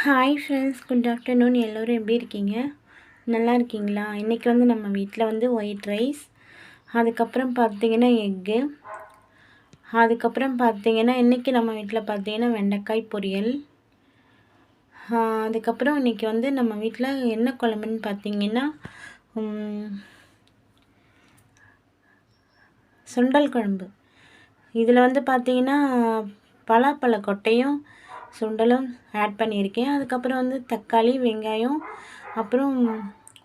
Hi friends, good afternoon. எல்லோரும் எப்படி இருக்கீங்க? நல்லா இருக்கீங்களா? இன்றைக்கி நம்ம வீட்டில் ஒயிட் ரைஸ், அதுக்கப்புறம் பார்த்திங்கன்னா எக்கு, அதுக்கப்புறம் பார்த்திங்கன்னா இன்றைக்கி நம்ம வீட்டில் பார்த்திங்கன்னா வெண்டைக்காய் பொரியல், அதுக்கப்புறம் இன்றைக்கி நம்ம வீட்டில் என்ன குழம்புன்னு பார்த்திங்கன்னா சுண்டல் குழம்பு. இதில் பார்த்திங்கன்னா பலாப்பழ கொட்டையும் சுண்டலும் ஆட் பண்ணியிருக்கேன். அதுக்கப்புறம் தக்காளி, வெங்காயம், அப்புறம்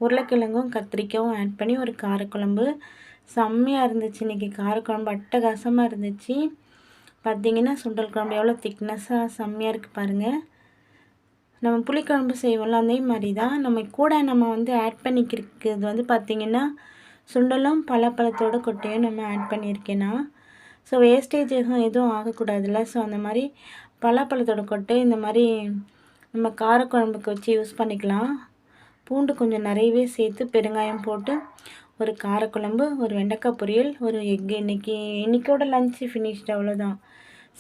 உருளைக்கிழங்கும் கத்திரிக்காயும் ஆட் பண்ணி ஒரு காரக்குழம்பு. செம்மையாக இருந்துச்சு இன்றைக்கி. காரக்குழம்பு அட்டகாசமாக இருந்துச்சு. பார்த்திங்கன்னா சுண்டல் குழம்பு எவ்வளோ திக்னஸாக செம்மையாக இருக்குது பாருங்கள். நம்ம புளிக்குழம்பு செய்வோம்ல, அதே மாதிரி தான். நம்ம கூட ஆட் பண்ணிக்கிறது பார்த்திங்கன்னா சுண்டலும் பலாப்பழத்தோட கொட்டையும் ஆட் பண்ணியிருக்கேன்னா, ஸோ வேஸ்டேஜ் எதுவும் ஆகக்கூடாதுல்ல. ஸோ அந்த மாதிரி பலாப்பழத்தோட கொட்டை இந்த மாதிரி நம்ம காரக்குழம்புக்கு வச்சு யூஸ் பண்ணிக்கலாம். பூண்டு கொஞ்சம் நிறையவே சேர்த்து பெருங்காயம் போட்டு ஒரு காரக்குழம்பு, ஒரு வெண்டைக்காய் பொரியல், ஒரு எக்கு. இன்றைக்கோட lunch finished. அவ்வளோதான்.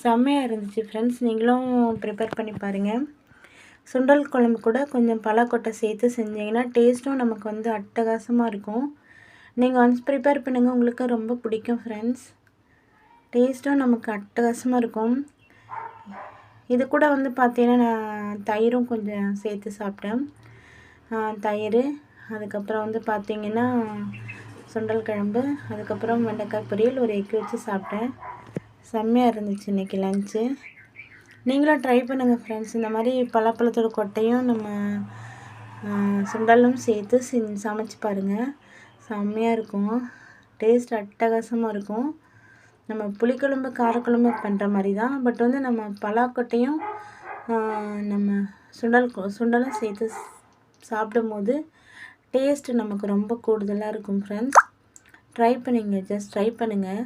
செம்மையாக இருந்துச்சு ஃப்ரெண்ட்ஸ். நீங்களும் ப்ரிப்பேர் பண்ணி பாருங்கள். சுண்டல் குழம்பு கூட கொஞ்சம் பலாக்கொட்டை சேர்த்து செஞ்சிங்கன்னா டேஸ்ட்டும் நமக்கு அட்டகாசமாக இருக்கும். நீங்கள் ஒன்ஸ் ப்ரிப்பேர் பண்ணுங்கள், உங்களுக்கு ரொம்ப பிடிக்கும் ஃப்ரெண்ட்ஸ். டேஸ்ட்டும் நமக்கு அட்டகாசமாக இருக்கும். இது கூட பார்த்தீங்கன்னா நான் தயிரும் கொஞ்சம் சேர்த்து சாப்பிட்டேன். தயிர், அதுக்கப்புறம் பார்த்திங்கன்னா சுண்டல் குழம்பு, அதுக்கப்புறம் வெண்டைக்காய் பொரியல், ஒரு எக் வச்சு சாப்பிட்டேன். செம்மையாக இருந்துச்சு இன்றைக்கி லஞ்சு. நீங்களும் ட்ரை பண்ணுங்கள் ஃப்ரெண்ட்ஸ். இந்த மாதிரி பலாப்பழத்தோட கொட்டையும் நம்ம சுண்டலும் சேர்த்து சமைச்சு பாருங்கள். செம்மையாக இருக்கும். டேஸ்ட் அட்டகாசமாக இருக்கும். நம்ம புளிக்குழம்பு காரக்குழம்பு பண்ணுற மாதிரி தான். பட் நம்ம பலாக்கொட்டையும் நம்ம சுண்டலும் சேர்த்து சாப்பிடும்போது டேஸ்ட்டு நமக்கு ரொம்ப கூடுதலாக இருக்கும் ஃப்ரெண்ட்ஸ். ட்ரை பண்ணுங்க, ஜஸ்ட் ட்ரை பண்ணுங்கள்.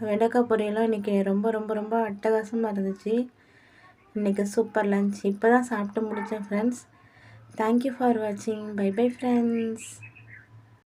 வெண்டைக்காய் பொரியலும் இன்றைக்கி ரொம்ப ரொம்ப ரொம்ப அட்டகாசமாக இருந்துச்சு. இன்றைக்கி சூப்பர் லஞ்ச். இப்போ தான் சாப்பிட்டு முடித்தேன் ஃப்ரெண்ட்ஸ். தேங்க்யூ ஃபார் வாட்சிங். Bye bye friends.